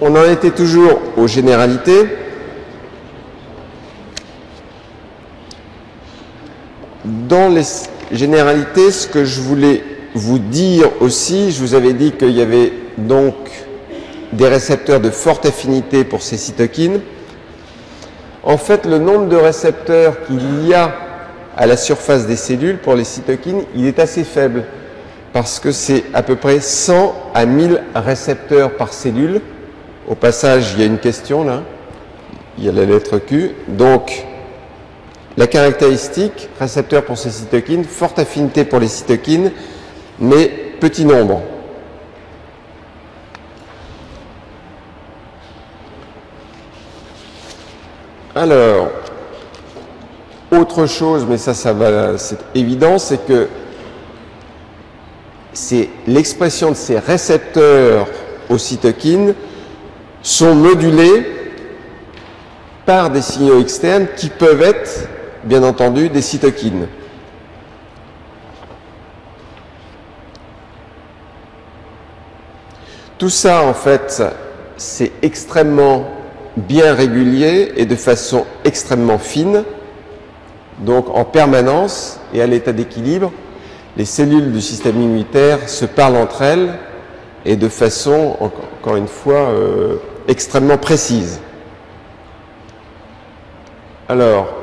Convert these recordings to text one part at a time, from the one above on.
on en était toujours aux généralités. Dans les généralités, ce que je voulais vous dire aussi, je vous avais dit qu'il y avait donc des récepteurs de forte affinité pour ces cytokines. En fait, le nombre de récepteurs qu'il y a à la surface des cellules pour les cytokines, il est assez faible parce que c'est à peu près 100 à 1000 récepteurs par cellule. Au passage, il y a une question là, il y a la lettre Q. Donc, la caractéristique, récepteur pour ces cytokines, forte affinité pour les cytokines, mais petit nombre. Alors, autre chose, mais ça va, c'est évident, c'est que c'est l'expression de ces récepteurs aux cytokines sont modulés par des signaux externes qui peuvent être, bien entendu, des cytokines. Tout ça, en fait, c'est extrêmement bien régulier et de façon extrêmement fine. Donc, en permanence et à l'état d'équilibre, les cellules du système immunitaire se parlent entre elles et de façon, encore une fois, extrêmement précise. Alors,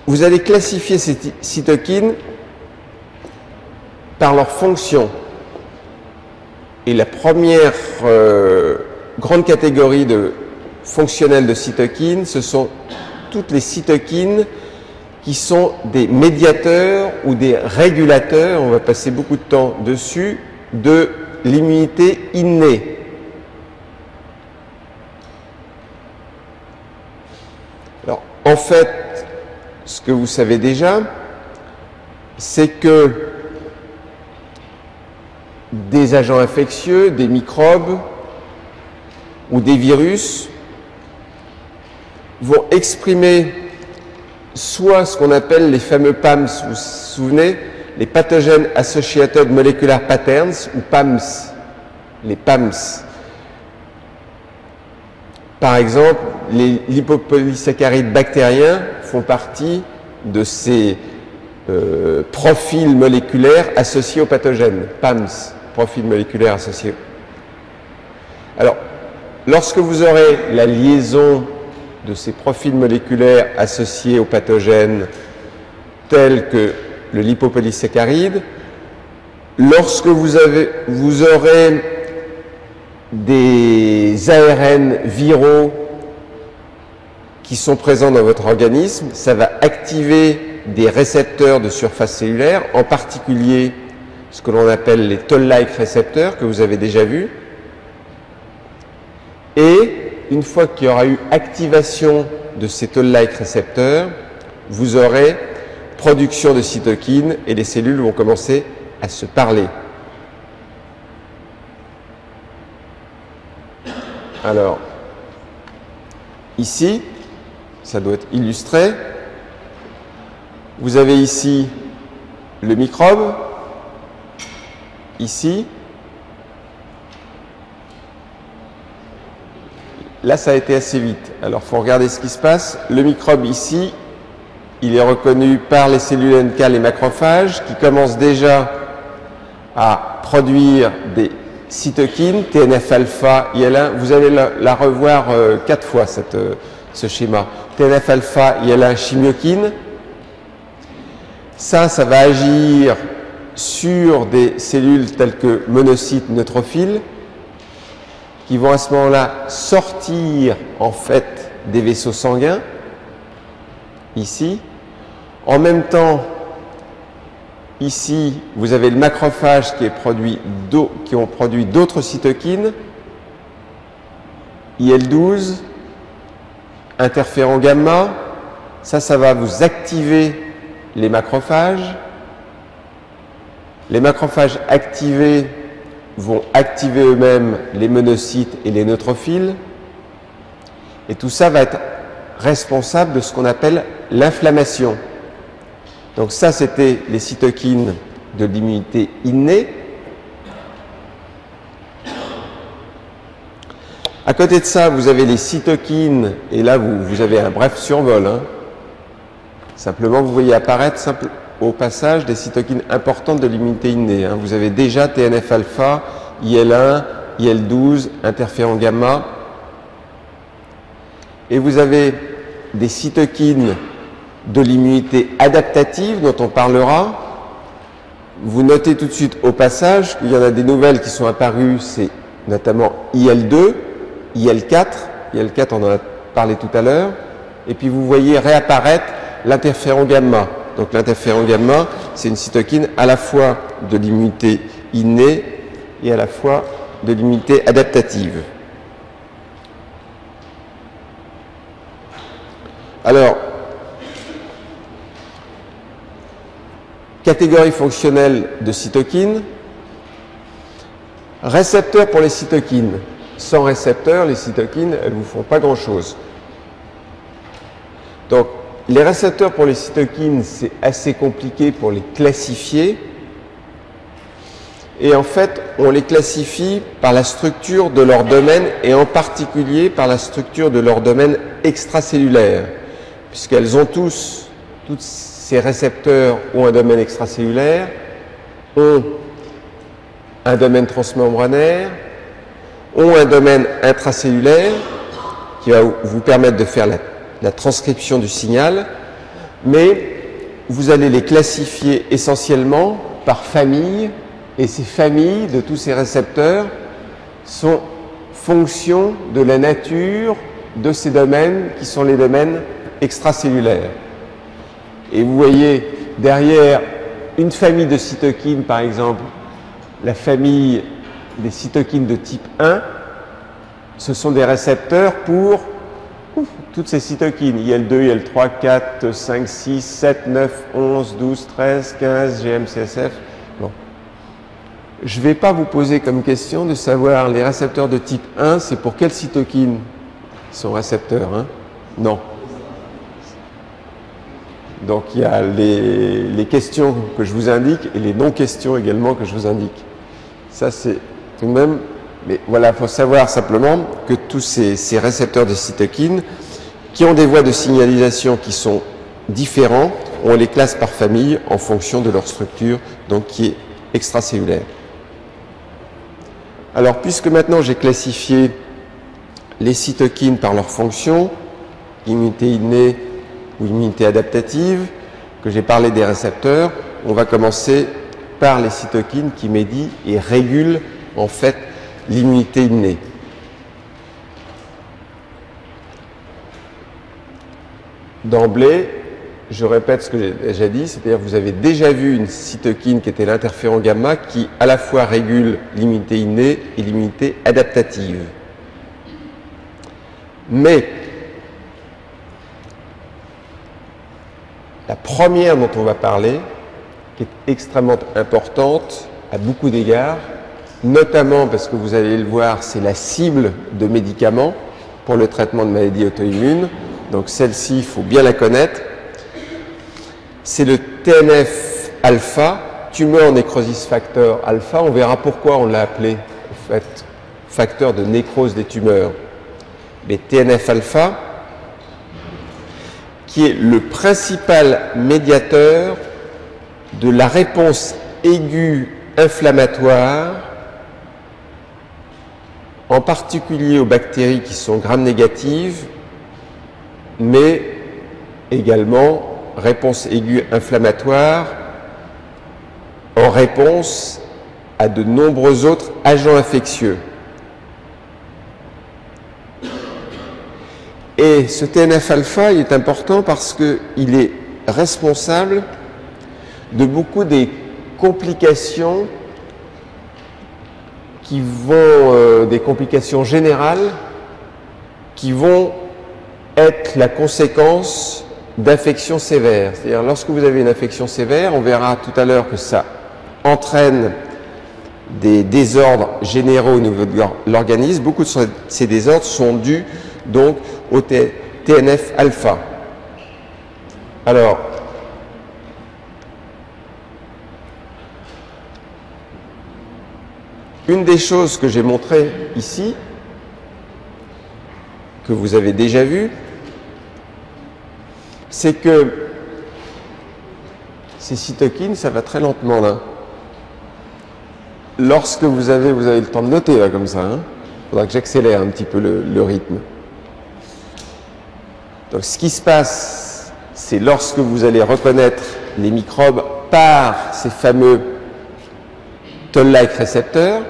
vous allez classifier ces cytokines par leur fonction. Et la première grande catégorie fonctionnelle de cytokines, ce sont toutes les cytokines qui sont des médiateurs ou des régulateurs, on va passer beaucoup de temps dessus, de l'immunité innée. Alors, en fait, ce que vous savez déjà, c'est que des agents infectieux, des microbes ou des virus vont exprimer soit ce qu'on appelle les fameux PAMS, vous vous souvenez, les Pathogen Associated Molecular Patterns, ou PAMS, les PAMS. Par exemple, les lipopolysaccharides bactériens font partie de ces profils moléculaires associés aux pathogènes, PAMS, profils moléculaires associés. Alors, lorsque vous aurez la liaison de ces profils moléculaires associés aux pathogènes tels que le lipopolysaccharide, lorsque vous aurez des ARN viraux qui sont présents dans votre organisme, ça va activer des récepteurs de surface cellulaire, en particulier ce que l'on appelle les toll-like récepteurs, que vous avez déjà vus. Et une fois qu'il y aura eu activation de ces toll-like récepteurs, vous aurez production de cytokines et les cellules vont commencer à se parler. Alors, ici, ça doit être illustré. Vous avez ici le microbe, ici. Là, ça a été assez vite. Alors, il faut regarder ce qui se passe. Le microbe ici, il est reconnu par les cellules NK, les macrophages, qui commencent déjà à produire des cytokines, TNF-alpha, IL-1. Vous allez la revoir 4 fois, ce schéma. TNF-alpha, IL-1, chimiokine. Ça va agir sur des cellules telles que monocytes neutrophiles, qui vont à ce moment-là sortir en fait des vaisseaux sanguins, ici. En même temps, ici, vous avez le macrophage qui ont produit d'autres cytokines, IL-12, interféron gamma. Ça va vous activer les macrophages. Les macrophages activés vont activer eux-mêmes les monocytes et les neutrophiles. Et tout ça va être responsable de ce qu'on appelle l'inflammation. Donc ça, c'était les cytokines de l'immunité innée. À côté de ça, vous avez les cytokines, et là, vous avez un bref survol. Hein. Simplement, vous voyez apparaître au passage des cytokines importantes de l'immunité innée. Hein. Vous avez déjà TNF-alpha, IL-1, IL-12, interféron gamma. Et vous avez des cytokines de l'immunité adaptative dont on parlera. Vous notez tout de suite au passage qu'il y en a des nouvelles qui sont apparues, c'est notamment IL-2, IL-4. IL-4, on en a parlé tout à l'heure. Et puis vous voyez réapparaître l'interféron gamma. Donc l'interféron gamma, c'est une cytokine à la fois de l'immunité innée et à la fois de l'immunité adaptative. Alors, catégorie fonctionnelle de cytokines, récepteurs pour les cytokines. Sans récepteurs, les cytokines, elles ne vous font pas grand-chose. Donc, les récepteurs pour les cytokines, c'est assez compliqué pour les classifier. Et en fait, on les classifie par la structure de leur domaine et en particulier par la structure de leur domaine extracellulaire, puisqu'elles ont tous ces récepteurs ont un domaine extracellulaire, ont un domaine transmembranaire, ont un domaine intracellulaire qui va vous permettre de faire la transcription du signal, mais vous allez les classifier essentiellement par famille, et ces familles de tous ces récepteurs sont fonction de la nature de ces domaines qui sont les domaines extracellulaires. Et vous voyez derrière une famille de cytokines, par exemple, la famille des cytokines de type 1, ce sont des récepteurs pour toutes ces cytokines, IL-2, IL-3, 4, 5, 6, 7, 9, 11, 12, 13, 15, GM-CSF. Bon. Je ne vais pas vous poser comme question de savoir les récepteurs de type 1, c'est pour quelles cytokines sont récepteurs, hein? Non. Donc il y a les questions que je vous indique et les non-questions également que je vous indique. Ça c'est tout de même, mais voilà, il faut savoir simplement que tous ces récepteurs de cytokines qui ont des voies de signalisation qui sont différents, on les classe par famille en fonction de leur structure, donc qui est extracellulaire. Alors puisque maintenant j'ai classifié les cytokines par leur fonction, immunité innée ou immunité adaptative, que j'ai parlé des récepteurs, on va commencer par les cytokines qui médient et régulent en fait l'immunité innée. D'emblée, je répète ce que j'ai déjà dit, c'est-à-dire que vous avez déjà vu une cytokine qui était l'interféron gamma qui à la fois régule l'immunité innée et l'immunité adaptative. Mais la première dont on va parler, qui est extrêmement importante à beaucoup d'égards, notamment parce que vous allez le voir, c'est la cible de médicaments pour le traitement de maladies auto-immunes. Donc celle-ci, il faut bien la connaître. C'est le TNF-alpha, Tumor Necrosis Factor alpha. On verra pourquoi on l'a appelé, en fait, facteur de nécrose des tumeurs. Mais TNF-alpha, qui est le principal médiateur de la réponse aiguë inflammatoire, en particulier aux bactéries qui sont gram-négatives, mais également réponse aiguë inflammatoire en réponse à de nombreux autres agents infectieux. Et ce TNF-alpha, il est important parce qu'il est responsable de beaucoup des complications qui vont, des complications générales qui vont être la conséquence d'infections sévères. C'est-à-dire, lorsque vous avez une infection sévère, on verra tout à l'heure que ça entraîne des désordres généraux au niveau de l'organisme. Beaucoup de ces désordres sont dus donc au TNF-alpha. Alors, une des choses que j'ai montrées ici, que vous avez déjà vu, c'est que ces cytokines, ça va très lentement là. Lorsque vous avez le temps de noter là comme ça, hein. Faudra que j'accélère un petit peu le rythme. Donc ce qui se passe, c'est lorsque vous allez reconnaître les microbes par ces fameux toll-like récepteurs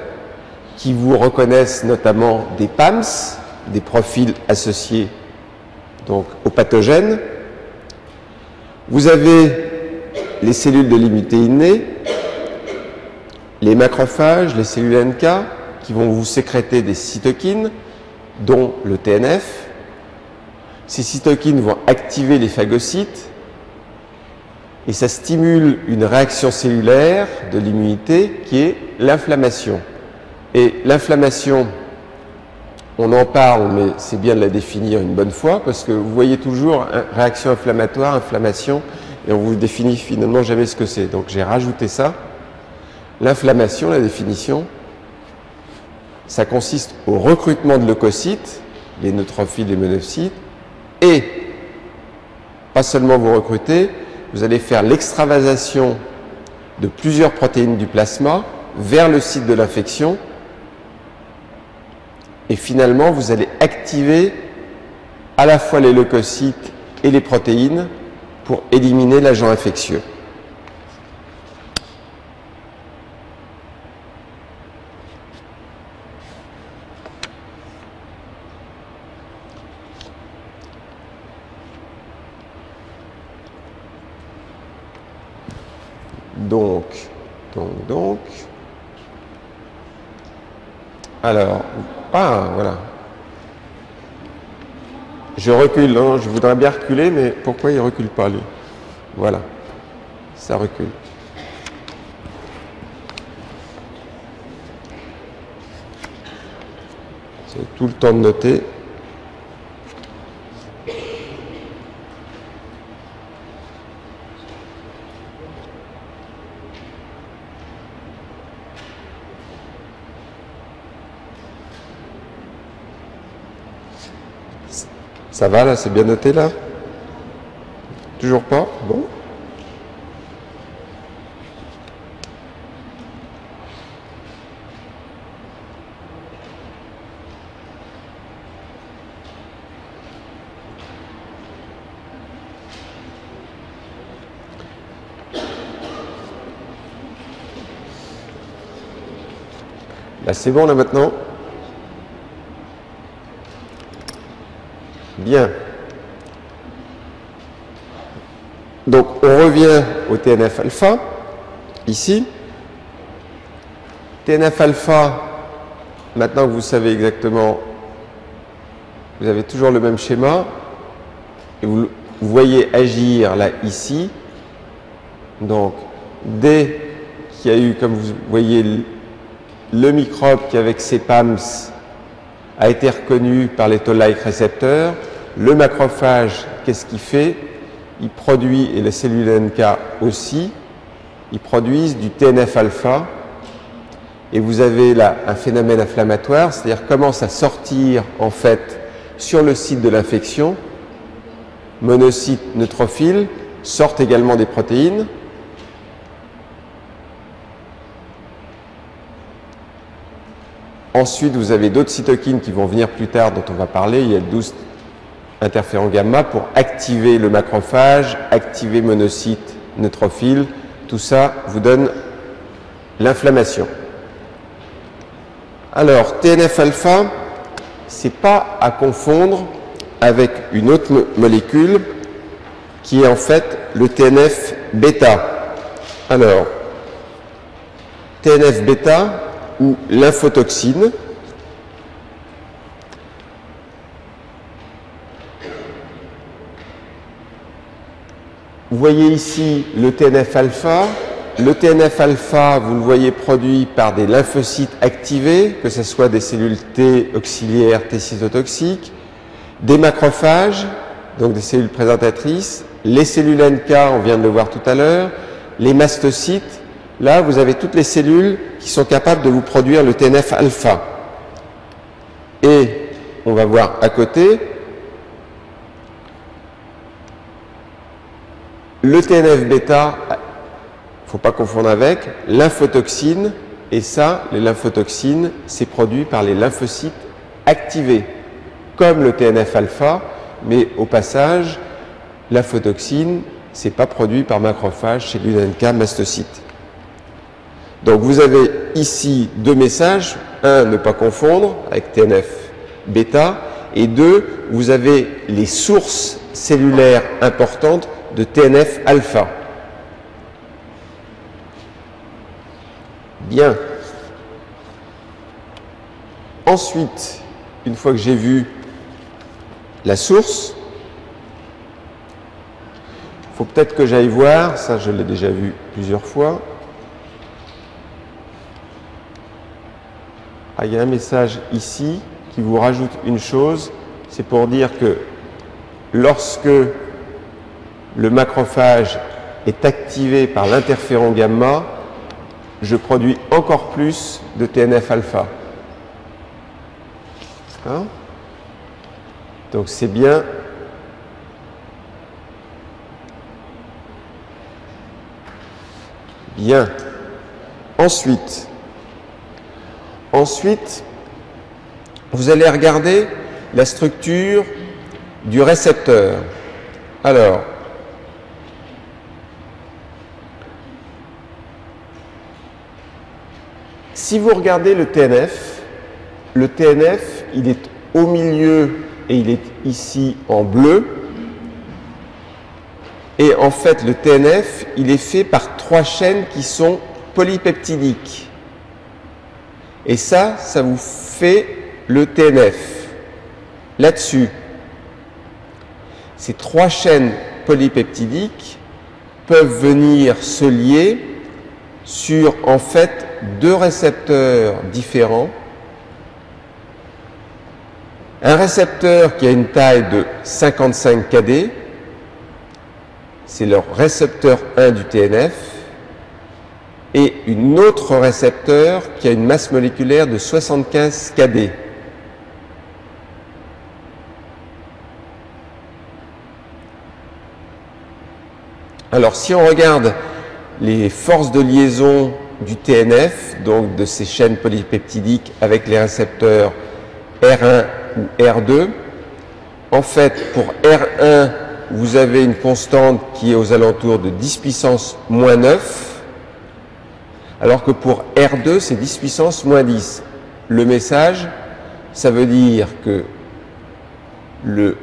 qui vous reconnaissent notamment des PAMS, des profils associés donc aux pathogènes. Vous avez les cellules de l'immunité innée, les macrophages, les cellules NK qui vont vous sécréter des cytokines, dont le TNF. Ces cytokines vont activer les phagocytes et ça stimule une réaction cellulaire de l'immunité qui est l'inflammation. Et l'inflammation, on en parle, mais c'est bien de la définir une bonne fois parce que vous voyez toujours réaction inflammatoire, inflammation, et on vous définit finalement jamais ce que c'est. Donc j'ai rajouté ça. L'inflammation, la définition, ça consiste au recrutement de leucocytes, les neutrophiles, les monocytes, et pas seulement vous recrutez, vous allez faire l'extravasation de plusieurs protéines du plasma vers le site de l'infection, et finalement vous allez activer à la fois les leucocytes et les protéines pour éliminer l'agent infectieux. Donc. Alors, voilà. Je recule, hein, je voudrais bien reculer, mais pourquoi il ne recule pas, lui? Voilà, ça recule. C'est tout le temps de noter. Ça va là, c'est bien noté là? Toujours pas? Bon. Là c'est bon là maintenant? Bien. Donc, on revient au TNF-alpha, ici. TNF-alpha, maintenant que vous savez exactement, vous avez toujours le même schéma. Et vous voyez agir là, ici. Donc, dès qu'il y a eu, comme vous voyez, le microbe qui, avec ses PAMS, a été reconnu par les toll-like récepteurs, le macrophage, qu'est-ce qu'il fait? Il produit, et les cellules NK aussi, ils produisent du TNF-alpha, et vous avez là un phénomène inflammatoire, c'est-à-dire commence à sortir en fait sur le site de l'infection, monocytes, neutrophiles, sortent également des protéines. Ensuite, vous avez d'autres cytokines qui vont venir plus tard, dont on va parler. Il y a 12 interférons gamma pour activer le macrophage, activer monocytes, neutrophiles. Tout ça vous donne l'inflammation. Alors, TNF-alpha, c'est pas à confondre avec une autre molécule qui est en fait le TNF-bêta. Alors, TNF-bêta ou lymphotoxine. Vous voyez ici le TNF-alpha. Le TNF-alpha, vous le voyez produit par des lymphocytes activés, que ce soit des cellules T auxiliaires, T cytotoxiques, des macrophages, donc des cellules présentatrices, les cellules NK, on vient de le voir tout à l'heure, les mastocytes. Là, vous avez toutes les cellules qui sont capables de vous produire le TNF-alpha. Et on va voir à côté, le TNF-bêta, il ne faut pas confondre avec lymphotoxine, et ça, les lymphotoxines, c'est produit par les lymphocytes activés, comme le TNF-alpha, mais au passage, lymphotoxine, ce n'est pas produit par macrophage, c'est l'UNK mastocyte. Donc vous avez ici deux messages. Un, ne pas confondre avec TNF-bêta. Et deux, vous avez les sources cellulaires importantes de TNF-alpha. Bien. Ensuite, une fois que j'ai vu la source, il faut peut-être que j'aille voir, ça je l'ai déjà vu plusieurs fois. Ah, il y a un message ici qui vous rajoute une chose, c'est pour dire que lorsque le macrophage est activé par l'interféron gamma, je produis encore plus de TNF-alpha. Hein? Donc c'est bien. Bien. Ensuite, vous allez regarder la structure du récepteur. Alors, si vous regardez le TNF, il est au milieu et il est ici en bleu. Et en fait, le TNF, il est fait par 3 chaînes qui sont polypeptidiques. Et ça vous fait le TNF. Là-dessus, ces 3 chaînes polypeptidiques peuvent venir se lier sur, en fait, 2 récepteurs différents. Un récepteur qui a une taille de 55 kD, c'est le récepteur 1 du TNF, et un autre récepteur qui a une masse moléculaire de 75 kD. Alors, si on regarde les forces de liaison du TNF, donc de ces chaînes polypeptidiques avec les récepteurs R1 ou R2, en fait, pour R1, vous avez une constante qui est aux alentours de 10 puissance moins 9, alors que pour R2, c'est 10 puissance moins 10. Le message, ça veut dire que le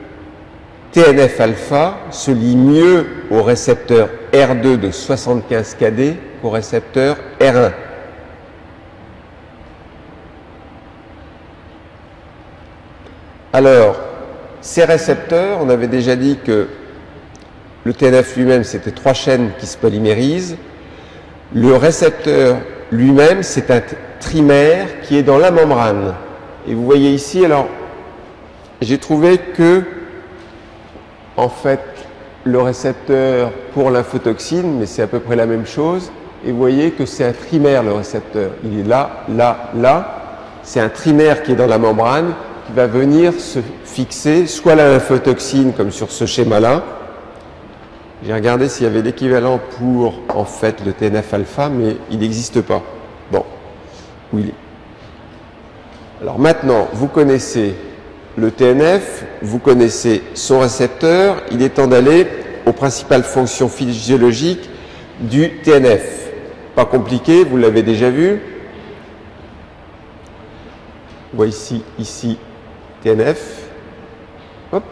TNF-alpha se lie mieux au récepteur R2 de 75 kD qu'au récepteur R1. Alors, ces récepteurs, on avait déjà dit que le TNF lui-même, c'était 3 chaînes qui se polymérisent. Le récepteur lui-même, c'est un trimère qui est dans la membrane. Et vous voyez ici, alors, j'ai trouvé que, en fait, le récepteur pour lymphotoxine, mais c'est à peu près la même chose, et vous voyez que c'est un trimère, le récepteur. Il est là, là, là. C'est un trimère qui est dans la membrane, qui va venir se fixer, soit la lymphotoxine, comme sur ce schéma-là. J'ai regardé s'il y avait l'équivalent pour, en fait, le TNF-alpha, mais il n'existe pas. Bon, où il est. Alors maintenant, vous connaissez le TNF, vous connaissez son récepteur, il est temps d'aller aux principales fonctions physiologiques du TNF. Pas compliqué, vous l'avez déjà vu. On voit ici, TNF. Hop.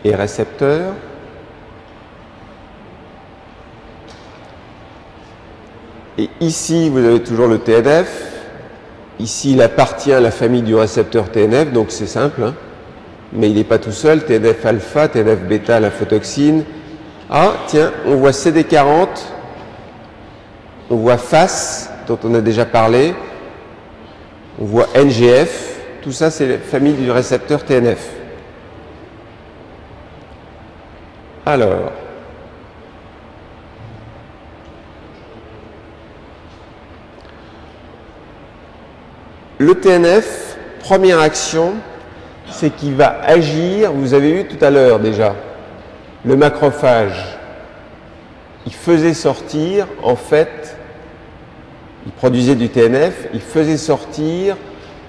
Et récepteur. Et ici, vous avez toujours le TNF. Ici, il appartient à la famille du récepteur TNF, donc c'est simple. Hein, mais il n'est pas tout seul. TNF-alpha, TNF-bêta, lymphotoxine. Ah, tiens, on voit CD40. On voit FAS, dont on a déjà parlé. On voit NGF. Tout ça, c'est la famille du récepteur TNF. Alors, le TNF, première action, c'est qu'il va agir, vous avez vu tout à l'heure déjà, le macrophage, il faisait sortir, en fait, il produisait du TNF, il faisait sortir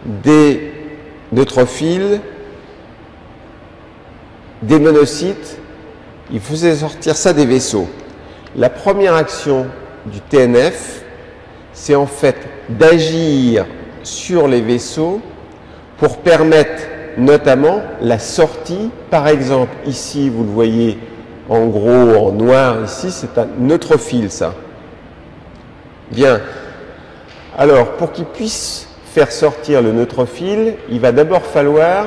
des neutrophiles, des monocytes, il faisait sortir ça des vaisseaux. La première action du TNF, c'est en fait d'agir sur les vaisseaux pour permettre notamment la sortie. Par exemple, ici, vous le voyez en gros en noir, ici, c'est un neutrophile, ça. Bien. Alors, pour qu'il puisse faire sortir le neutrophile, il va d'abord falloir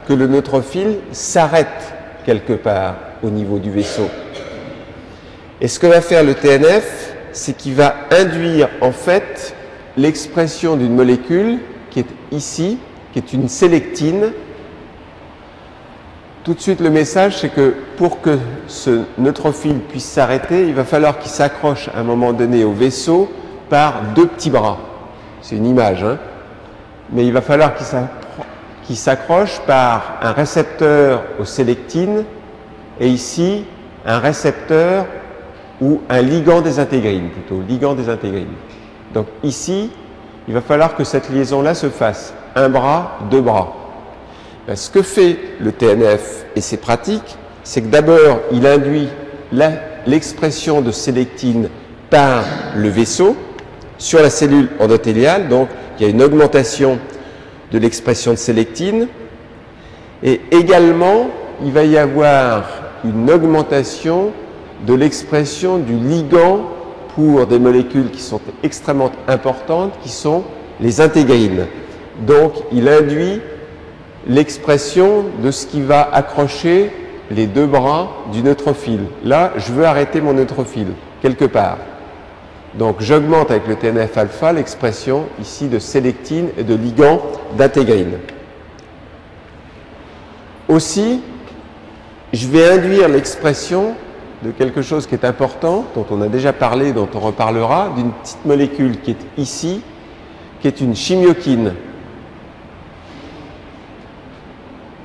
que le neutrophile s'arrête quelque part au niveau du vaisseau. Et ce que va faire le TNF, c'est qu'il va induire en fait l'expression d'une molécule qui est ici, qui est une sélectine. Tout de suite, le message, c'est que pour que ce neutrophile puisse s'arrêter, il va falloir qu'il s'accroche à un moment donné au vaisseau par deux petits bras. C'est une image, hein, mais il va falloir qu'il s'accroche par un récepteur aux sélectines et ici un récepteur ou un ligand des intégrines, plutôt ligand des intégrines. Donc ici, il va falloir que cette liaison-là se fasse. Un bras, deux bras. Ben, ce que fait le TNF, et c'est pratique, c'est que d'abord, il induit l'expression de sélectine par le vaisseau sur la cellule endothéliale. Donc, il y a une augmentation de l'expression de sélectine. Et également, il va y avoir une augmentation de l'expression du ligand pour des molécules qui sont extrêmement importantes, qui sont les intégrines. Donc, il induit l'expression de ce qui va accrocher les deux bras du neutrophile. Là, je veux arrêter mon neutrophile, quelque part. Donc, j'augmente avec le TNF-alpha l'expression ici de sélectine et de ligand d'intégrine. Aussi, je vais induire l'expression de quelque chose qui est important, dont on a déjà parlé, dont on reparlera, d'une petite molécule qui est ici, qui est une chimiokine.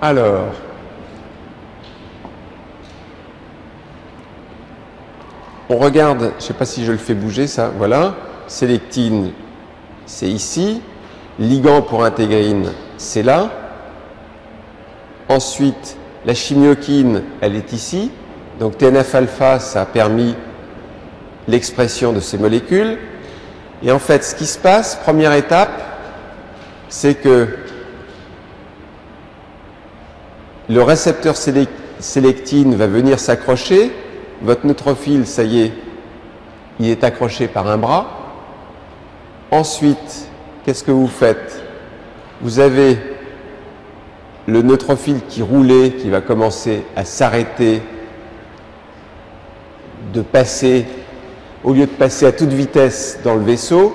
Alors, on regarde, je ne sais pas si je le fais bouger ça, voilà, sélectine, c'est ici, ligand pour intégrine, c'est là. Ensuite, la chimiokine, elle est ici. Donc TNF-alpha, ça a permis l'expression de ces molécules. Et en fait, ce qui se passe, première étape, c'est que le récepteur sélectine va venir s'accrocher. Votre neutrophile, ça y est, il est accroché par un bras. Ensuite, qu'est-ce que vous faites? Vous avez le neutrophile qui roulait, qui va commencer à s'arrêter, de passer, au lieu de passer à toute vitesse dans le vaisseau,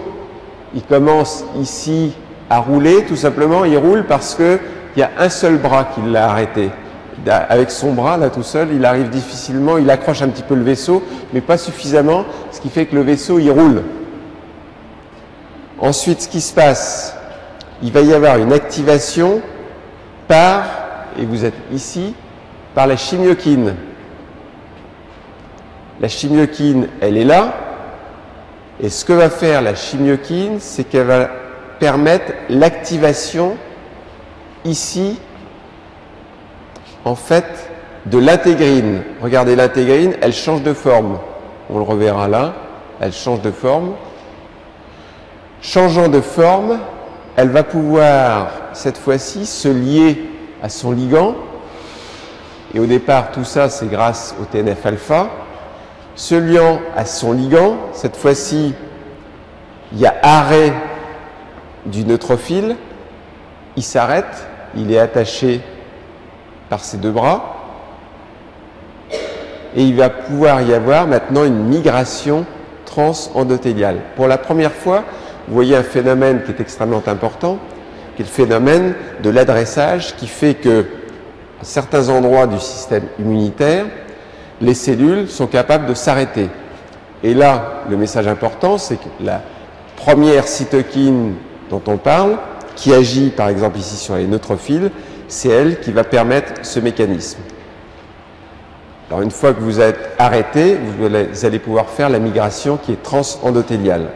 il commence ici à rouler, tout simplement, il roule parce qu'il y a un seul bras qui l'a arrêté. Avec son bras, là, tout seul, il arrive difficilement, il accroche un petit peu le vaisseau, mais pas suffisamment, ce qui fait que le vaisseau, il roule. Ensuite, ce qui se passe, il va y avoir une activation par, et vous êtes ici, par la chimiokine. La chimiokine, elle est là, et ce que va faire la chimiokine, c'est qu'elle va permettre l'activation ici, en fait, de l'intégrine. Regardez, l'intégrine, elle change de forme. On le reverra là, elle change de forme. Changeant de forme, elle va pouvoir, cette fois-ci, se lier à son ligand. Et au départ, tout ça, c'est grâce au TNF-alpha. Se liant à son ligand, cette fois-ci, il y a arrêt du neutrophile. Il s'arrête, il est attaché par ses deux bras. Et il va pouvoir y avoir maintenant une migration transendothéliale. Pour la première fois, vous voyez un phénomène qui est extrêmement important, qui est le phénomène de l'adressage, qui fait que à certains endroits du système immunitaire, les cellules sont capables de s'arrêter. Et là, le message important, c'est que la première cytokine dont on parle, qui agit par exemple ici sur les neutrophiles, c'est elle qui va permettre ce mécanisme. Alors une fois que vous êtes arrêté, vous allez pouvoir faire la migration qui est transendothéliale.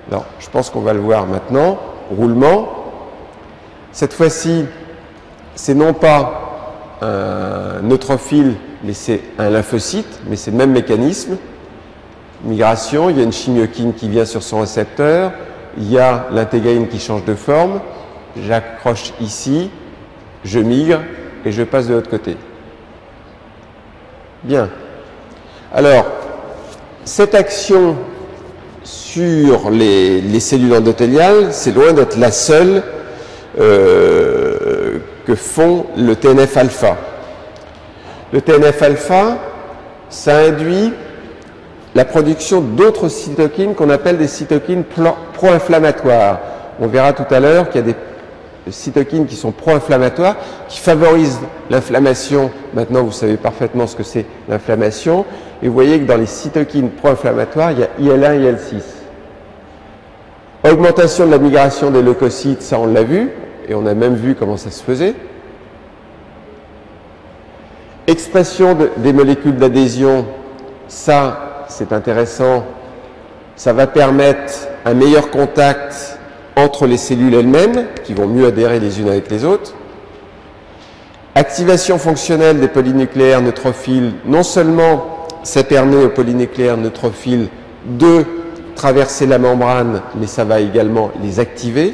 Alors je pense qu'on va le voir maintenant. Roulement. Cette fois-ci, c'est non pas un neutrophile, mais c'est un lymphocyte, mais c'est le même mécanisme. Migration, il y a une chimiokine qui vient sur son récepteur, il y a l'intégrine qui change de forme, j'accroche ici, je migre et je passe de l'autre côté. Bien. Alors, cette action sur les cellules endothéliales, c'est loin d'être la seule que font le TNF-alpha. Le TNF-alpha, ça induit la production d'autres cytokines qu'on appelle des cytokines pro-inflammatoires. On verra tout à l'heure qu'il y a des cytokines qui sont pro-inflammatoires, qui favorisent l'inflammation. Maintenant, vous savez parfaitement ce que c'est l'inflammation. Et vous voyez que dans les cytokines pro-inflammatoires, il y a IL1 et IL6. Augmentation de la migration des leucocytes, ça on l'a vu, et on a même vu comment ça se faisait. Expression des molécules d'adhésion, ça c'est intéressant, ça va permettre un meilleur contact entre les cellules elles-mêmes, qui vont mieux adhérer les unes avec les autres. Activation fonctionnelle des polynucléaires neutrophiles, non seulement ça permet aux polynucléaires neutrophiles de traverser la membrane, mais ça va également les activer.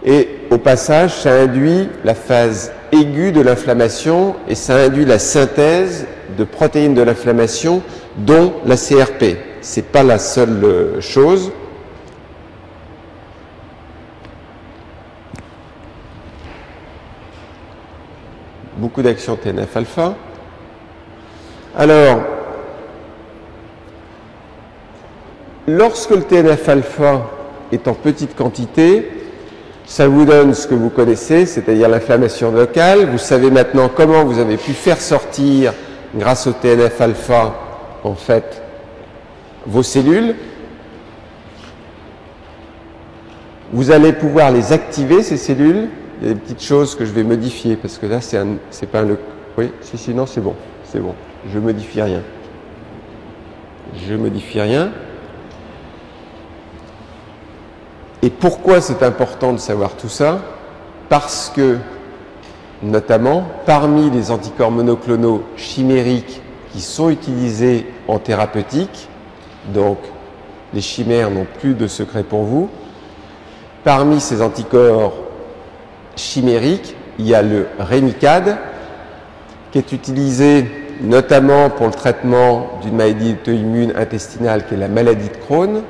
Et au passage, ça induit la phase aiguë de l'inflammation et ça induit la synthèse de protéines de l'inflammation, dont la CRP. Ce n'est pas la seule chose. Beaucoup d'actions TNF-alpha. Alors, lorsque le TNF-alpha est en petite quantité, ça vous donne ce que vous connaissez, c'est-à-dire l'inflammation locale. Vous savez maintenant comment vous avez pu faire sortir, grâce au TNF-alpha, en fait, vos cellules. Vous allez pouvoir les activer, ces cellules. Il y a des petites choses que je vais modifier, parce que là, c'est pas un... Oui, si, non, c'est bon, c'est bon. Je modifie rien. Je modifie rien. Et pourquoi c'est important de savoir tout ça? Parce que, notamment, parmi les anticorps monoclonaux chimériques qui sont utilisés en thérapeutique, donc les chimères n'ont plus de secret pour vous, parmi ces anticorps chimériques, il y a le Remicade, qui est utilisé notamment pour le traitement d'une maladie auto-immune intestinale qui est la maladie de Crohn.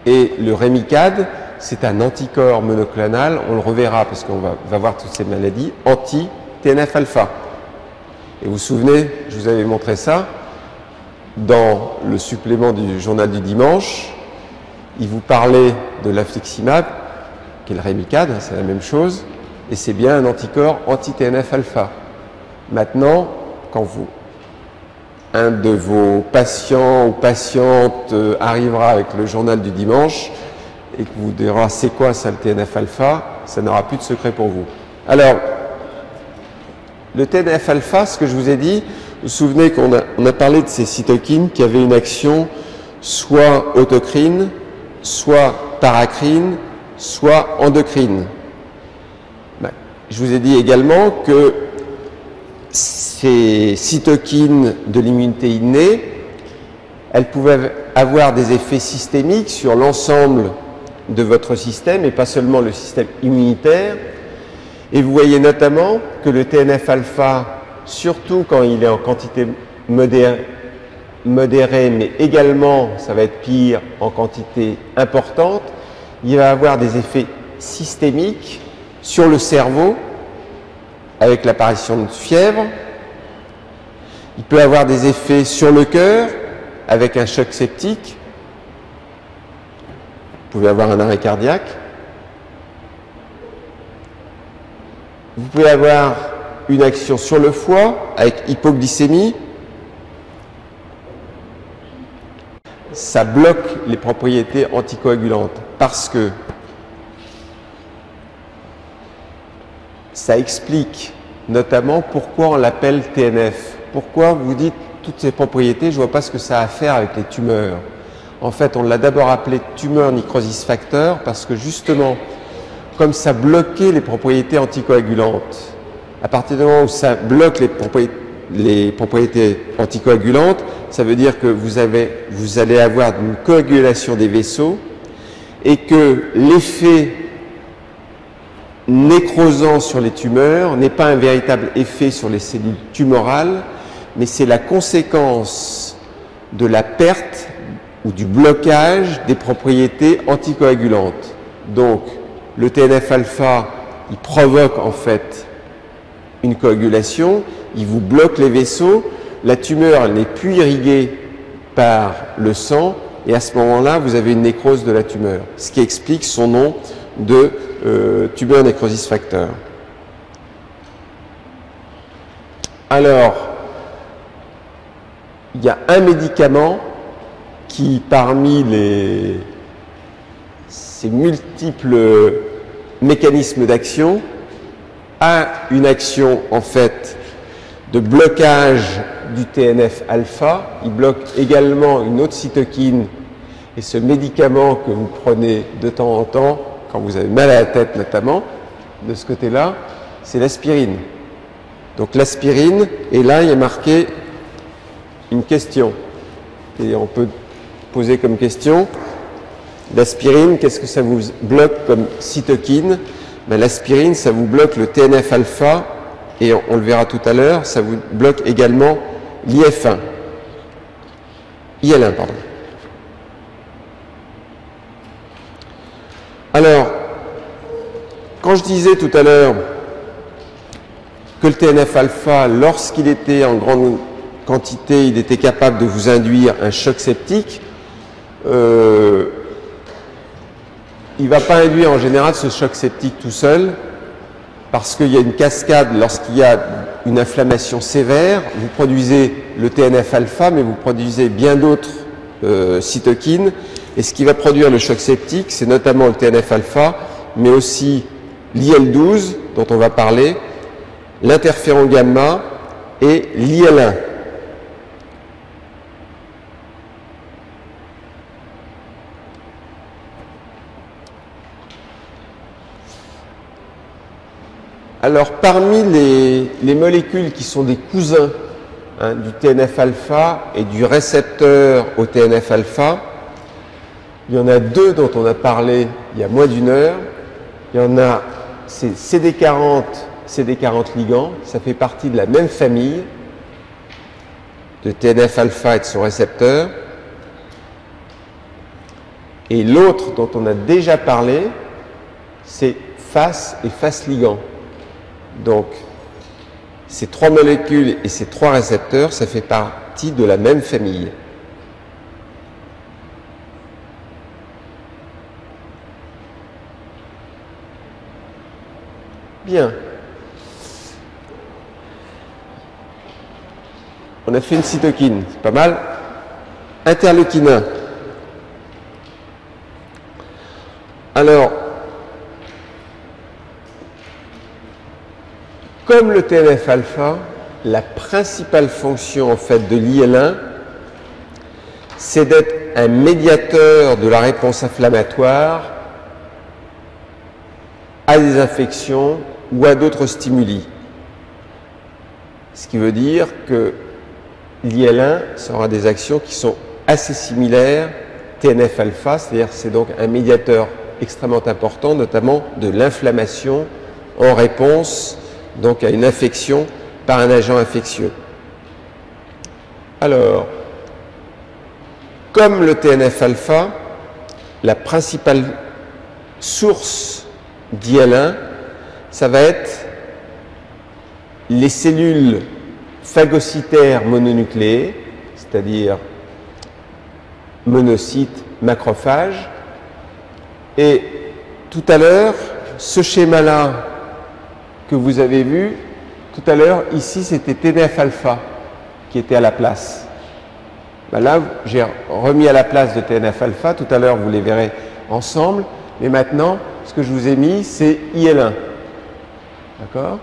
Et le Remicade, c'est un anticorps monoclonal, on le reverra parce qu'on va voir toutes ces maladies, anti-TNF-alpha. Et vous vous souvenez, je vous avais montré ça, dans le supplément du journal du dimanche, il vous parlait de l'afliximab, qui est le Remicade, c'est la même chose, et c'est bien un anticorps anti-TNF-alpha. Maintenant, quand un de vos patients ou patientes arrivera avec le journal du dimanche et que vous dira c'est quoi ça le TNF-alpha, ça n'aura plus de secret pour vous. Alors, le TNF-alpha, ce que je vous ai dit, vous vous souvenez qu'on a parlé de ces cytokines qui avaient une action soit autocrine, soit paracrine, soit endocrine. Je vous ai dit également que ces cytokines de l'immunité innée, elles pouvaient avoir des effets systémiques sur l'ensemble de votre système et pas seulement le système immunitaire. Et vous voyez notamment que le TNF-alpha, surtout quand il est en quantité modérée, mais également, ça va être pire, en quantité importante, il va avoir des effets systémiques sur le cerveau, avec l'apparition de fièvre. Il peut avoir des effets sur le cœur, avec un choc septique. Vous pouvez avoir un arrêt cardiaque. Vous pouvez avoir une action sur le foie, avec hypoglycémie. ça bloque les propriétés anticoagulantes parce que ça explique notamment pourquoi on l'appelle TNF. Pourquoi vous dites toutes ces propriétés, je ne vois pas ce que ça a à faire avec les tumeurs. En fait, on l'a d'abord appelé tumeur necrosis factor parce que justement, comme ça bloquait les propriétés anticoagulantes, à partir du moment où ça bloque les propriétés anticoagulantes, ça veut dire que vous allez avoir une coagulation des vaisseaux et que l'effet nécrosant sur les tumeurs n'est pas un véritable effet sur les cellules tumorales, mais c'est la conséquence de la perte ou du blocage des propriétés anticoagulantes. Donc, le TNF-alpha, il provoque en fait une coagulation, il vous bloque les vaisseaux, la tumeur n'est plus irriguée par le sang, et à ce moment-là, vous avez une nécrose de la tumeur, ce qui explique son nom de tumeur necrosis factor. Alors, il y a un médicament qui, parmi ces multiples mécanismes d'action, a une action en fait de blocage du TNF-alpha. Il bloque également une autre cytokine, et ce médicament que vous prenez de temps en temps, quand vous avez mal à la tête notamment, de ce côté-là, c'est l'aspirine. Donc l'aspirine, et là il y a marqué une question. Et on peut poser comme question, l'aspirine, qu'est-ce que ça vous bloque comme cytokine? Ben, l'aspirine, ça vous bloque le TNF-alpha, et on le verra tout à l'heure, ça vous bloque également l'IL1, pardon. Alors, quand je disais tout à l'heure que le TNF-alpha, lorsqu'il était en grande quantité, il était capable de vous induire un choc septique, il ne va pas induire en général ce choc septique tout seul, parce qu'il y a une cascade, lorsqu'il y a une inflammation sévère, vous produisez le TNF-alpha, mais vous produisez bien d'autres cytokines, et ce qui va produire le choc septique, c'est notamment le TNF-alpha, mais aussi l'IL-12, dont on va parler, l'interféron gamma et l'IL-1. Alors, parmi les molécules qui sont des cousins du TNF-alpha et du récepteur au TNF-alpha, il y en a deux dont on a parlé il y a moins d'une heure. Il y en a, c'est CD40 ligand, ça fait partie de la même famille de TNF-alpha et de son récepteur. Et l'autre dont on a déjà parlé, c'est FAS et FAS ligand. Donc, ces trois molécules et ces trois récepteurs, ça fait partie de la même famille. Bien. On a fait une cytokine, c'est pas mal. Interleukine 1. Alors, comme le TNF-alpha, la principale fonction en fait de l'IL1, c'est d'être un médiateur de la réponse inflammatoire à des infections ou à d'autres stimuli. Ce qui veut dire que l'IL1 aura des actions qui sont assez similaires TNF-alpha, c'est-à-dire c'est donc un médiateur extrêmement important, notamment de l'inflammation en réponse donc à une infection par un agent infectieux. Alors, comme le TNF-alpha, la principale source d'IL1, ça va être les cellules phagocytaires mononucléées, c'est-à-dire monocytes, macrophages. Et tout à l'heure, ce schéma-là que vous avez vu, tout à l'heure, ici, c'était TNF-alpha qui était à la place. Ben là, j'ai remis à la place de TNF-alpha. Tout à l'heure, vous les verrez ensemble. Mais maintenant, ce que je vous ai mis, c'est IL1. D'accord?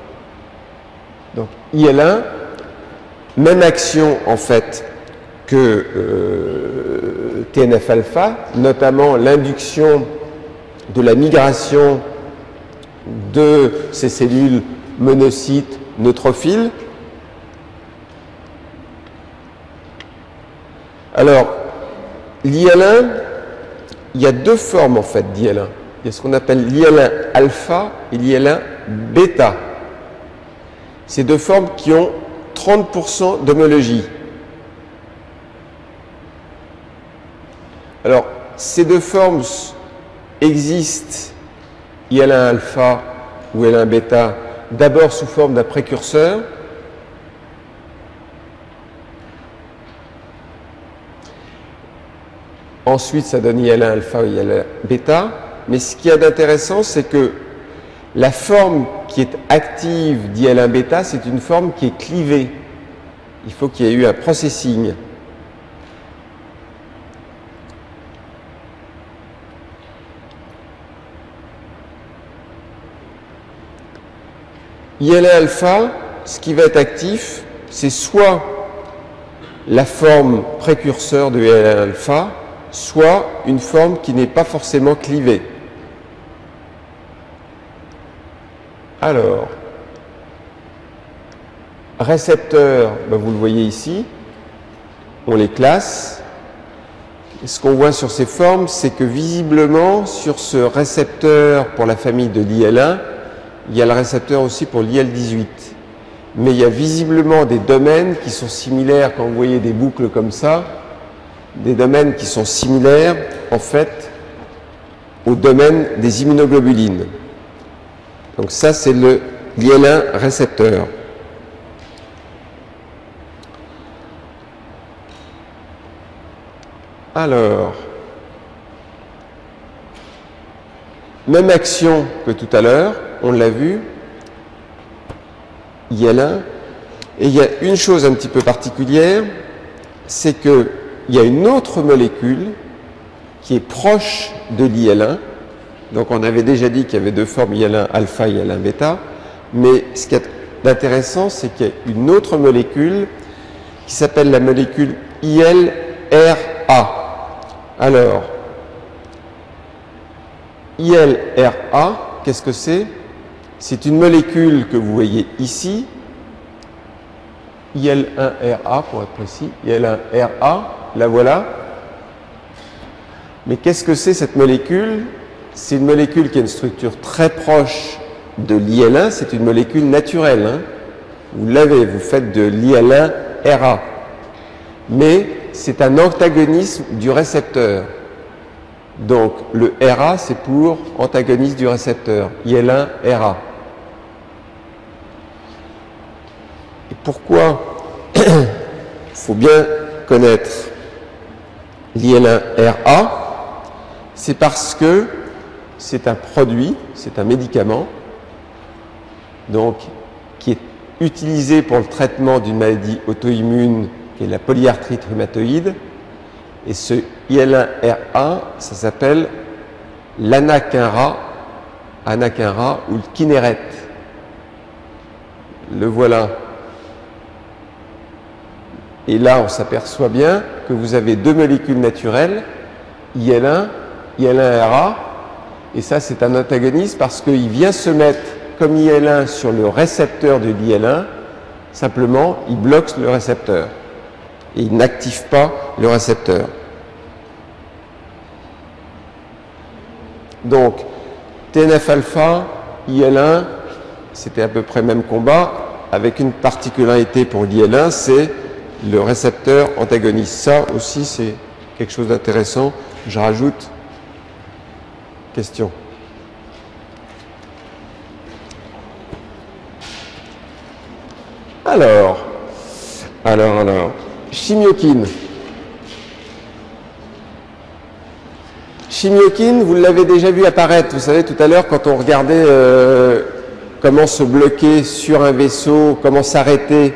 Donc, IL1, même action, en fait, que TNF-alpha, notamment l'induction de la migration de ces cellules monocytes neutrophiles. Alors, l'IL1, il y a deux formes en fait d'IL1. Il y a ce qu'on appelle l'IL1 alpha et l'IL1 bêta. Ces deux formes qui ont 30% d'homologie. Alors, ces deux formes existent, IL1 alpha ou IL1 bêta, d'abord sous forme d'un précurseur. Ensuite, ça donne IL1 alpha ou IL1 bêta. Mais ce qu'il y a d'intéressant, c'est que la forme qui est active d'IL1 bêta, c'est une forme qui est clivée. Il faut qu'il y ait eu un processing. IL1 alpha, ce qui va être actif, c'est soit la forme précurseur de IL1 alpha, soit une forme qui n'est pas forcément clivée. Alors, récepteurs, ben vous le voyez ici, on les classe. Et ce qu'on voit sur ces formes, c'est que visiblement, sur ce récepteur pour la famille de l'IL1, il y a le récepteur aussi pour l'IL18. Mais il y a visiblement des domaines qui sont similaires, quand vous voyez des boucles comme ça, des domaines qui sont similaires, en fait, au domaine des immunoglobulines. Donc ça, c'est l'IL1 récepteur. Alors, même action que tout à l'heure, on l'a vu, IL1, et il y a une chose un petit peu particulière, c'est qu'il y a une autre molécule qui est proche de l'IL1. Donc on avait déjà dit qu'il y avait deux formes, IL1 alpha et IL1 bêta, mais ce qui est intéressant, c'est qu'il y a une autre molécule qui s'appelle la molécule ILRA. Alors, ILRA, qu'est-ce que c'est? C'est une molécule que vous voyez ici, IL1RA pour être précis, IL1RA, la voilà. Mais qu'est-ce que c'est cette molécule? C'est une molécule qui a une structure très proche de l'IL1, c'est une molécule naturelle. Hein. Vous l'avez, vous faites de l'IL1RA. Mais c'est un antagonisme du récepteur. Donc le RA, c'est pour antagoniste du récepteur, IL1RA. Et pourquoi il faut bien connaître l'IL1RA? C'est parce que c'est un produit, c'est un médicament, donc qui est utilisé pour le traitement d'une maladie auto-immune qui est la polyarthrite rhumatoïde. Et ce IL1RA, ça s'appelle l'anakinra, ou le Kineret. Le voilà. Et là, on s'aperçoit bien que vous avez deux molécules naturelles, IL1, IL1RA, et ça, c'est un antagoniste parce qu'il vient se mettre comme IL1 sur le récepteur de l'IL1, simplement, il bloque le récepteur. Et il n'active pas le récepteur. Donc, TNF-alpha, IL1, c'était à peu près le même combat, avec une particularité pour l'IL1, c'est le récepteur antagoniste. Ça aussi, c'est quelque chose d'intéressant. Je rajoute question. Alors, chimiokine. Chimiokine, vous l'avez déjà vu apparaître, vous savez, tout à l'heure, quand on regardait comment se bloquer sur un vaisseau, comment s'arrêter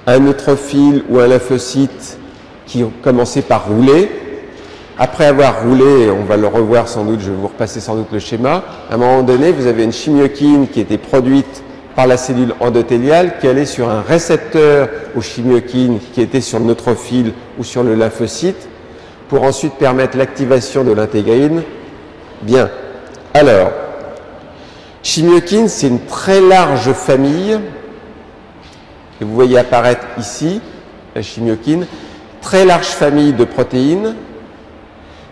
un neutrophile ou un lymphocyte qui ont commencé par rouler. Après avoir roulé, on va le revoir sans doute, je vais vous repasser sans doute le schéma, à un moment donné, vous avez une chimiokine qui était produite par la cellule endothéliale qui allait sur un récepteur aux chimiokines qui était sur le neutrophile ou sur le lymphocyte pour ensuite permettre l'activation de l'intégrine. Bien. Alors, chimiokine, c'est une très large famille que vous voyez apparaître ici, la chimiokine, très large famille de protéines.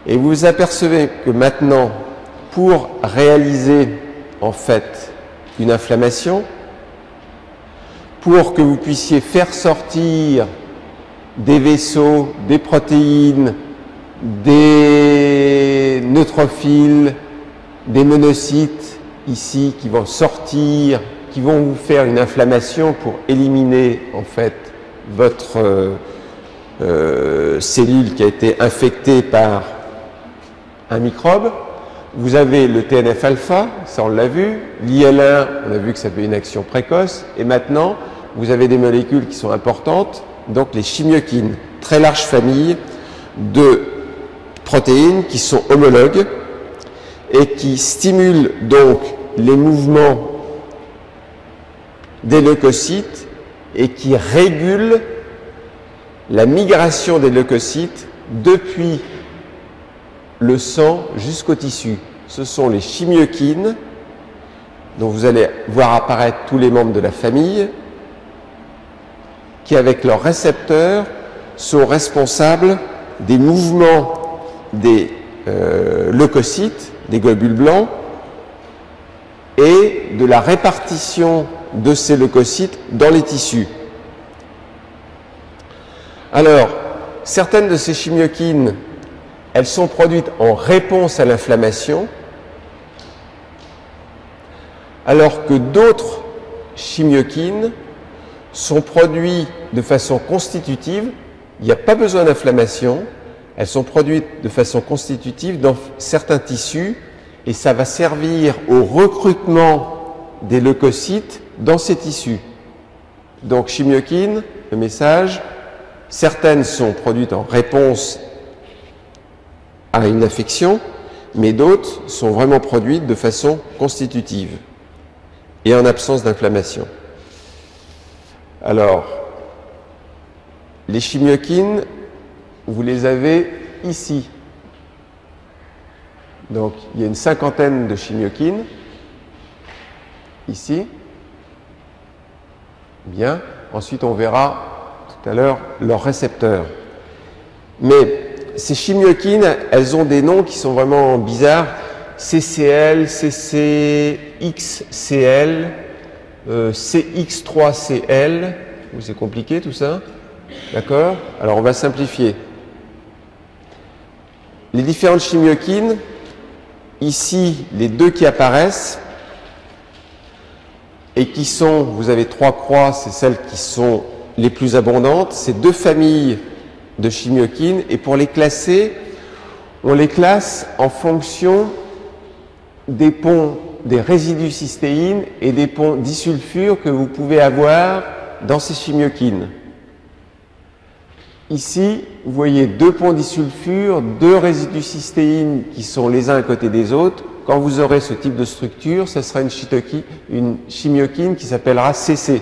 Et vous vous apercevez que maintenant, pour réaliser en fait une inflammation, pour que vous puissiez faire sortir des vaisseaux, des protéines, des neutrophiles, des monocytes ici qui vont sortir, qui vont vous faire une inflammation pour éliminer en fait votre cellule qui a été infectée par un microbe. Vous avez le TNF-alpha, ça on l'a vu, l'IL-1, on a vu que ça fait une action précoce, et maintenant vous avez des molécules qui sont importantes, donc les chimiokines, très large famille de protéines qui sont homologues et qui stimulent donc les mouvements des leucocytes et qui régulent la migration des leucocytes depuis le sang jusqu'au tissu. Ce sont les chimiokines dont vous allez voir apparaître tous les membres de la famille qui, avec leurs récepteurs, sont responsables des mouvements des leucocytes, des globules blancs, et de la répartition de ces leucocytes dans les tissus. Alors, certaines de ces chimiokines, elles sont produites en réponse à l'inflammation, alors que d'autres chimiokines sont produites de façon constitutive. Il n'y a pas besoin d'inflammation, elles sont produites de façon constitutive dans certains tissus et ça va servir au recrutement des leucocytes dans ces tissus. Donc chimiokines, le message, certaines sont produites en réponse à une infection, mais d'autres sont vraiment produites de façon constitutive et en absence d'inflammation. Alors, les chimiokines, vous les avez ici. Donc, il y a une cinquantaine de chimiokines, ici. Bien. Ensuite, on verra tout à l'heure leurs récepteurs. Mais ces chimiokines, elles ont des noms qui sont vraiment bizarres. CCL, CCXCL, CX3CL. C'est compliqué tout ça. D'accord? Alors, on va simplifier. Les différentes chimiokines, ici, les deux qui apparaissent, et qui sont, vous avez trois croix, c'est celles qui sont les plus abondantes, c'est deux familles de chimiokines, et pour les classer, on les classe en fonction des ponts, des résidus cystéine et des ponts disulfure que vous pouvez avoir dans ces chimiokines. Ici, vous voyez deux ponts disulfure, deux résidus cystéine qui sont les uns à côté des autres. Quand vous aurez ce type de structure, ce sera une chimiokine qui s'appellera CC.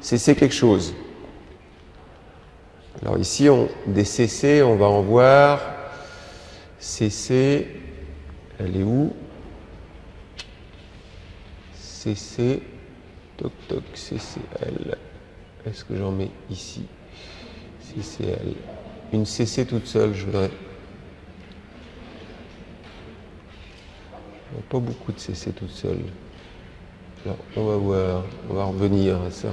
CC quelque chose. Alors ici, des CC, on va en voir. CC, elle est où? CC, toc toc, CCL. Est-ce que j'en mets ici? CCL. Une CC toute seule, je voudrais. Pas beaucoup de CC toute seule. Alors, on va voir, on va revenir à ça.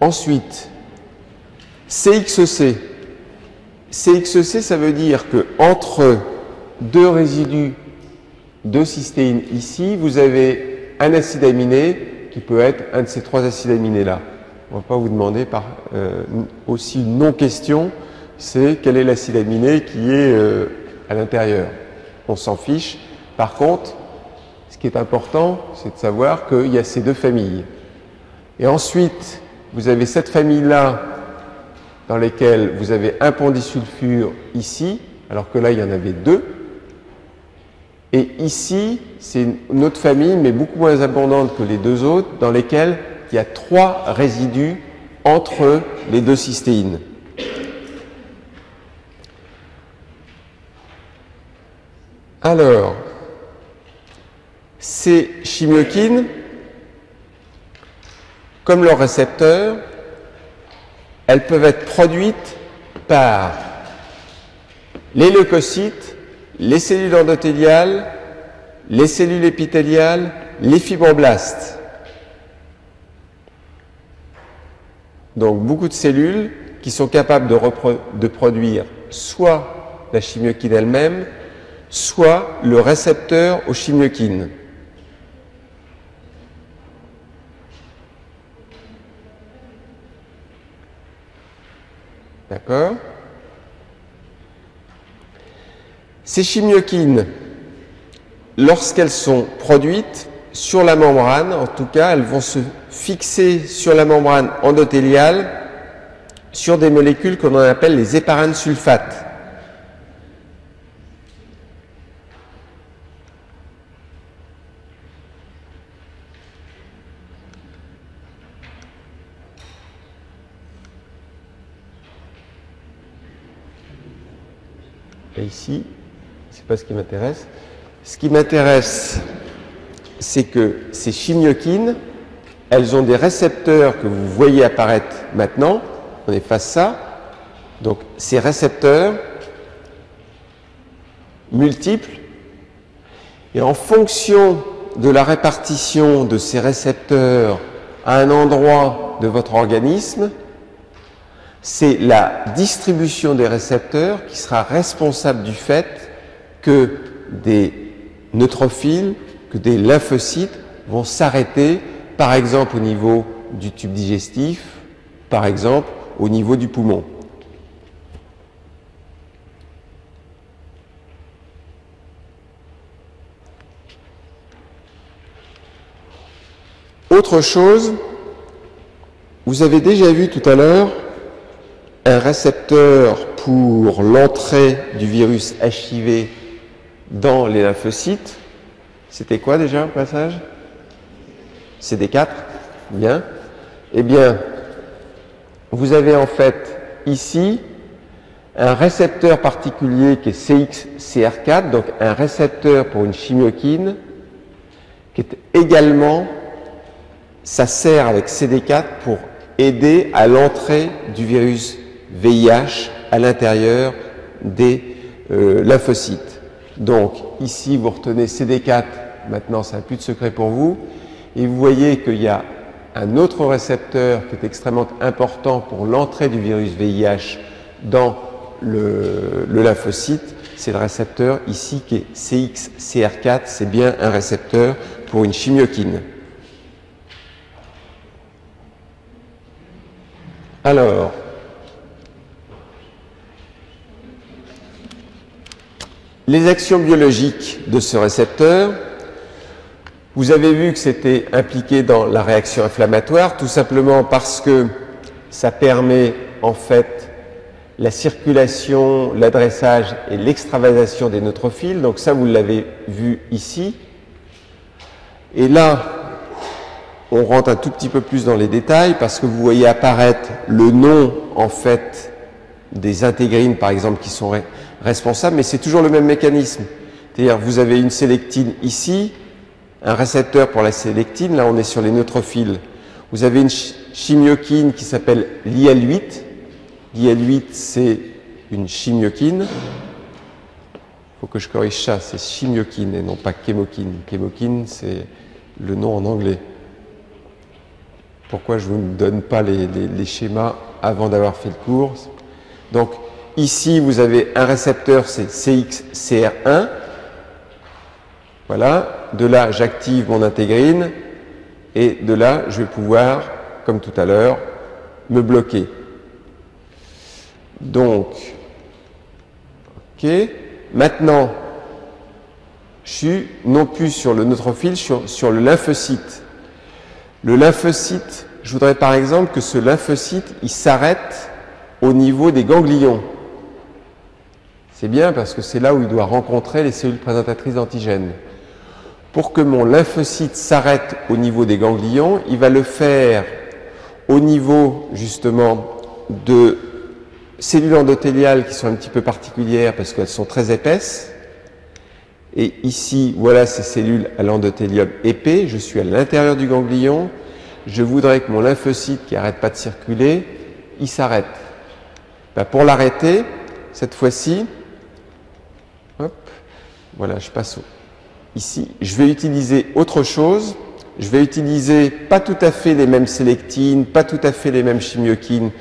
Ensuite, CXC. CXC, ça veut dire que entre deux résidus de cystéine ici, vous avez un acide aminé qui peut être un de ces trois acides aminés là. On ne va pas vous demander aussi une non-question, c'est quel est l'acide aminé qui est à l'intérieur. On s'en fiche. Par contre, ce qui est important, c'est de savoir qu'il y a ces deux familles. Et ensuite, vous avez cette famille-là dans lesquels vous avez un pont disulfure ici, alors que là, il y en avait deux. Et ici, c'est une autre famille, mais beaucoup moins abondante que les deux autres, dans lesquelles il y a 3 résidus entre les 2 cystéines. Alors, ces chimiokines, comme leurs récepteurs, elles peuvent être produites par les leucocytes, les cellules endothéliales, les cellules épithéliales, les fibroblastes. Donc beaucoup de cellules qui sont capables de produire soit la chimiokine elle-même, soit le récepteur aux chimiokines. D'accord? Ces chimiokines, lorsqu'elles sont produites sur la membrane, en tout cas, elles vont se fixer sur la membrane endothéliale sur des molécules qu'on appelle les héparanes sulfates. Et ici, c'est pas ce qui m'intéresse. Ce qui m'intéresse, c'est que ces chimiokines, elles ont des récepteurs que vous voyez apparaître maintenant. On efface ça. Donc, ces récepteurs multiples. Et en fonction de la répartition de ces récepteurs à un endroit de votre organisme, c'est la distribution des récepteurs qui sera responsable du fait que des neutrophiles, que des lymphocytes vont s'arrêter, par exemple au niveau du tube digestif, par exemple au niveau du poumon. Autre chose, vous avez déjà vu tout à l'heure un récepteur pour l'entrée du virus HIV dans les lymphocytes. C'était quoi déjà au passage? CD4. Bien. Eh bien, vous avez en fait ici un récepteur particulier qui est CXCR4, donc un récepteur pour une chimiokine qui est également, ça sert avec CD4 pour aider à l'entrée du virus VIH à l'intérieur des lymphocytes. Donc ici vous retenez CD4, maintenant ça n'a plus de secret pour vous, et vous voyez qu'il y a un autre récepteur qui est extrêmement important pour l'entrée du virus VIH dans le lymphocyte, c'est le récepteur ici qui est CXCR4, c'est bien un récepteur pour une chimiokine. Alors, les actions biologiques de ce récepteur, vous avez vu que c'était impliqué dans la réaction inflammatoire, tout simplement parce que ça permet en fait la circulation, l'adressage et l'extravasation des neutrophiles. Donc ça, vous l'avez vu ici. Et là, on rentre un tout petit peu plus dans les détails parce que vous voyez apparaître le nom en fait des intégrines, par exemple, qui sont responsables, mais c'est toujours le même mécanisme. C'est-à-dire, vous avez une sélectine ici, un récepteur pour la sélectine, là on est sur les neutrophiles. Vous avez une chimiokine qui s'appelle l'IL-8. L'IL-8, c'est une chimiokine. Il faut que je corrige ça, c'est chimiokine et non pas chémokine. Chémokine, c'est le nom en anglais. Pourquoi je ne vous donne pas les schémas avant d'avoir fait le cours? Donc, ici, vous avez un récepteur, c'est CXCR1. Voilà. De là, j'active mon intégrine. Et de là, je vais pouvoir, comme tout à l'heure, me bloquer. Donc, ok. Maintenant, je suis non plus sur le neutrophile, sur le lymphocyte. Le lymphocyte, je voudrais par exemple que ce lymphocyte, il s'arrête au niveau des ganglions. C'est bien parce que c'est là où il doit rencontrer les cellules présentatrices d'antigènes. Pour que mon lymphocyte s'arrête au niveau des ganglions, il va le faire au niveau justement de cellules endothéliales qui sont un petit peu particulières parce qu'elles sont très épaisses. Et ici, voilà ces cellules à l'endothélium épais. Je suis à l'intérieur du ganglion. Je voudrais que mon lymphocyte qui n'arrête pas de circuler, il s'arrête. Ben, pour l'arrêter, cette fois-ci, hop, voilà, je passe ici. Je vais utiliser autre chose. Je vais utiliser pas tout à fait les mêmes sélectines, pas tout à fait les mêmes chimiokines,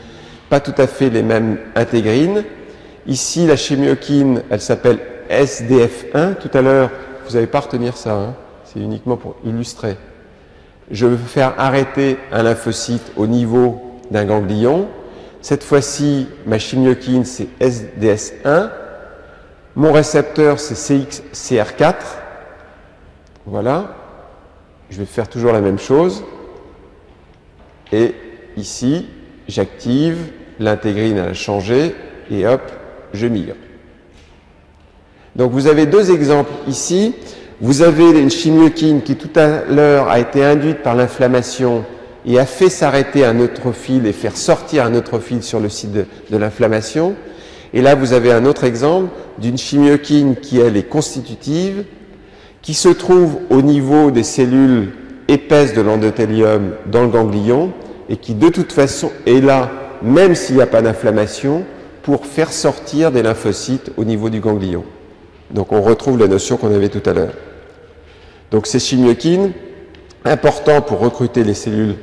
pas tout à fait les mêmes intégrines. Ici, la chimiokine, elle s'appelle SDF1. Tout à l'heure, vous n'allez pas retenir ça, hein. C'est uniquement pour illustrer. Je veux faire arrêter un lymphocyte au niveau d'un ganglion. Cette fois-ci, ma chimiokine, c'est SDS1. Mon récepteur, c'est CXCR4. Voilà. Je vais faire toujours la même chose. Et ici, j'active, l'intégrine elle a changé, et hop, je migre. Donc vous avez deux exemples ici. Vous avez une chimiokine qui tout à l'heure a été induite par l'inflammation et a fait s'arrêter un neutrophile et faire sortir un neutrophile sur le site de l'inflammation. Et là, vous avez un autre exemple d'une chimiokine qui, elle, est constitutive, qui se trouve au niveau des cellules épaisses de l'endothélium dans le ganglion et qui de toute façon est là, même s'il n'y a pas d'inflammation, pour faire sortir des lymphocytes au niveau du ganglion. Donc on retrouve la notion qu'on avait tout à l'heure. Donc ces chimiokines, important pour recruter les cellules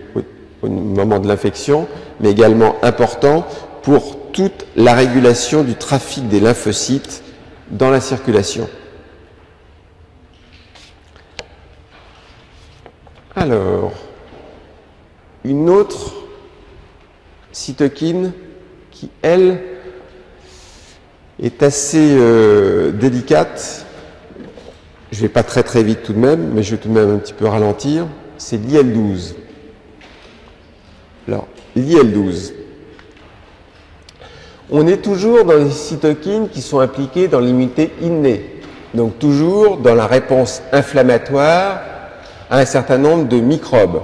au moment de l'infection, mais également important pour toute la régulation du trafic des lymphocytes dans la circulation. Alors, une autre cytokine qui, elle, est assez délicate. Je ne vais pas très vite tout de même, mais je vais tout de même un petit peu ralentir. C'est l'IL-12. Alors, l'IL-12. On est toujours dans les cytokines qui sont impliquées dans l'immunité innée. Donc toujours dans la réponse inflammatoire à un certain nombre de microbes.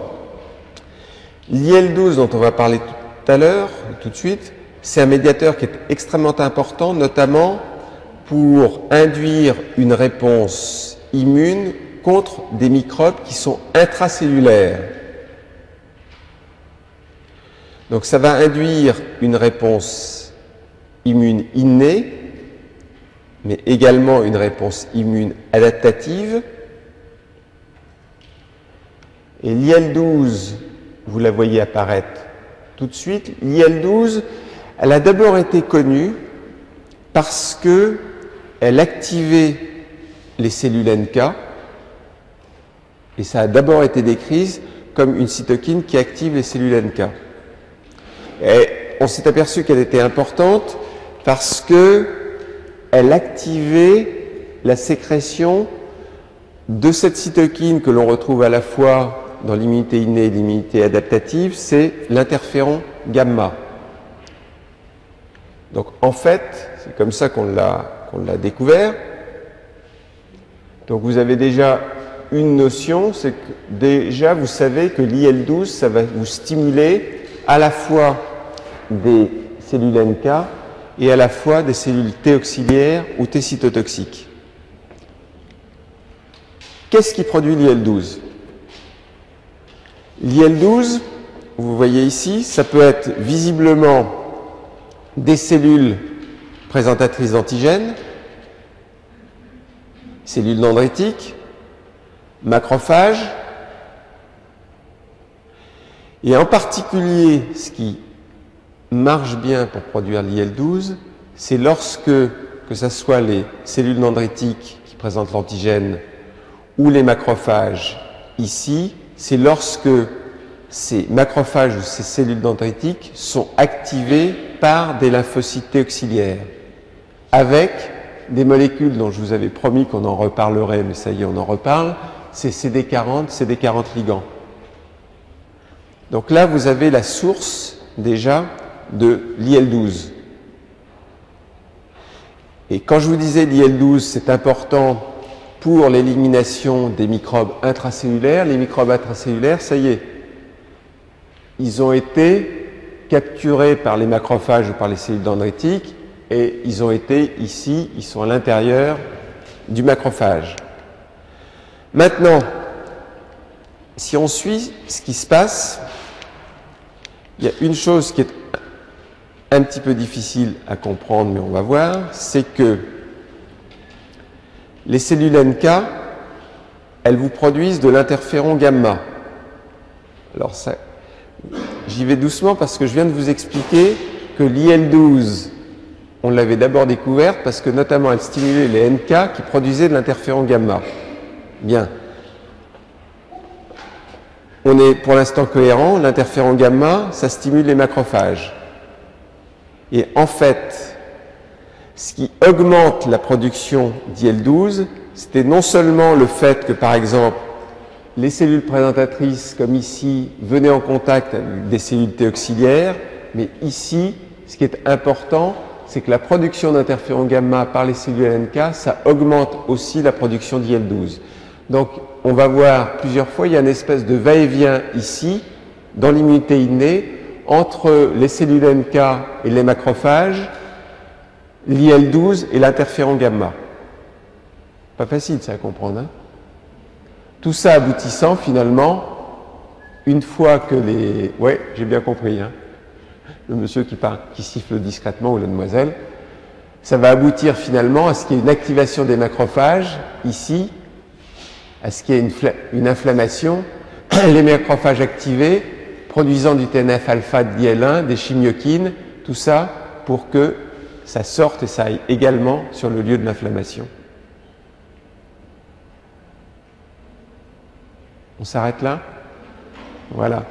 L'IL-12 dont on va parler tout à l'heure, tout de suite, c'est un médiateur qui est extrêmement important, notamment pour induire une réponse immune contre des microbes qui sont intracellulaires. Donc ça va induire une réponse immune innée, mais également une réponse immune adaptative. Et l'IL-12, vous la voyez apparaître tout de suite. L'IL-12, elle a d'abord été connue parce qu'elle activait les cellules NK, et ça a d'abord été décrit comme une cytokine qui active les cellules NK. Et on s'est aperçu qu'elle était importante parce qu'elle activait la sécrétion de cette cytokine que l'on retrouve à la fois dans l'immunité innée et l'immunité adaptative, c'est l'interféron gamma. Donc en fait, c'est comme ça qu'on l'a découvert. Donc vous avez déjà une notion, c'est que déjà vous savez que l'IL-12, ça va vous stimuler à la fois des cellules NK et à la fois des cellules T auxiliaires ou T cytotoxiques. Qu'est-ce qui produit l'IL-12? L'IL-12, vous voyez ici, ça peut être visiblement des cellules présentatrices d'antigènes, cellules dendritiques, macrophages, et en particulier, ce qui marche bien pour produire l'IL-12, c'est lorsque, que ce soit les cellules dendritiques qui présentent l'antigène ou les macrophages ici, c'est lorsque ces macrophages ou ces cellules dendritiques sont activées par des lymphocytes T auxiliaires avec des molécules dont je vous avais promis qu'on en reparlerait, mais ça y est, on en reparle, c'est CD40, CD40 ligands. Donc là, vous avez la source déjà de l'IL-12. Et quand je vous disais l'IL-12, c'est important pour l'élimination des microbes intracellulaires. Les microbes intracellulaires, ça y est, ils ont été capturés par les macrophages ou par les cellules dendritiques et ils ont été ici, ils sont à l'intérieur du macrophage. Maintenant, si on suit ce qui se passe, il y a une chose qui est un petit peu difficile à comprendre, mais on va voir, c'est que les cellules NK, elles vous produisent de l'interféron gamma. Alors ça, j'y vais doucement parce que je viens de vous expliquer que l'IL-12, on l'avait d'abord découverte parce que notamment elle stimulait les NK qui produisaient de l'interféron gamma. Bien. On est pour l'instant cohérent, l'interféron gamma, ça stimule les macrophages. Et en fait, ce qui augmente la production d'IL-12, c'était non seulement le fait que, par exemple, les cellules présentatrices, comme ici, venaient en contact avec des cellules T auxiliaires, mais ici, ce qui est important, c'est que la production d'interféron gamma par les cellules NK, ça augmente aussi la production d'IL-12. Donc, on va voir plusieurs fois, il y a une espèce de va-et-vient ici, dans l'immunité innée, entre les cellules NK et les macrophages, l'IL-12 et l'interféron gamma. Pas facile ça à comprendre, hein? Tout ça aboutissant finalement, une fois que les... Ouais, j'ai bien compris, hein? Le monsieur qui siffle discrètement ou la demoiselle, ça va aboutir finalement à ce qu'il y ait une activation des macrophages, ici, à ce qu'il y ait une inflammation, les macrophages activés, produisant du TNF-alpha, de l'IL-1, des chimiokines, tout ça pour que ça sorte et ça aille également sur le lieu de l'inflammation. On s'arrête là? Voilà.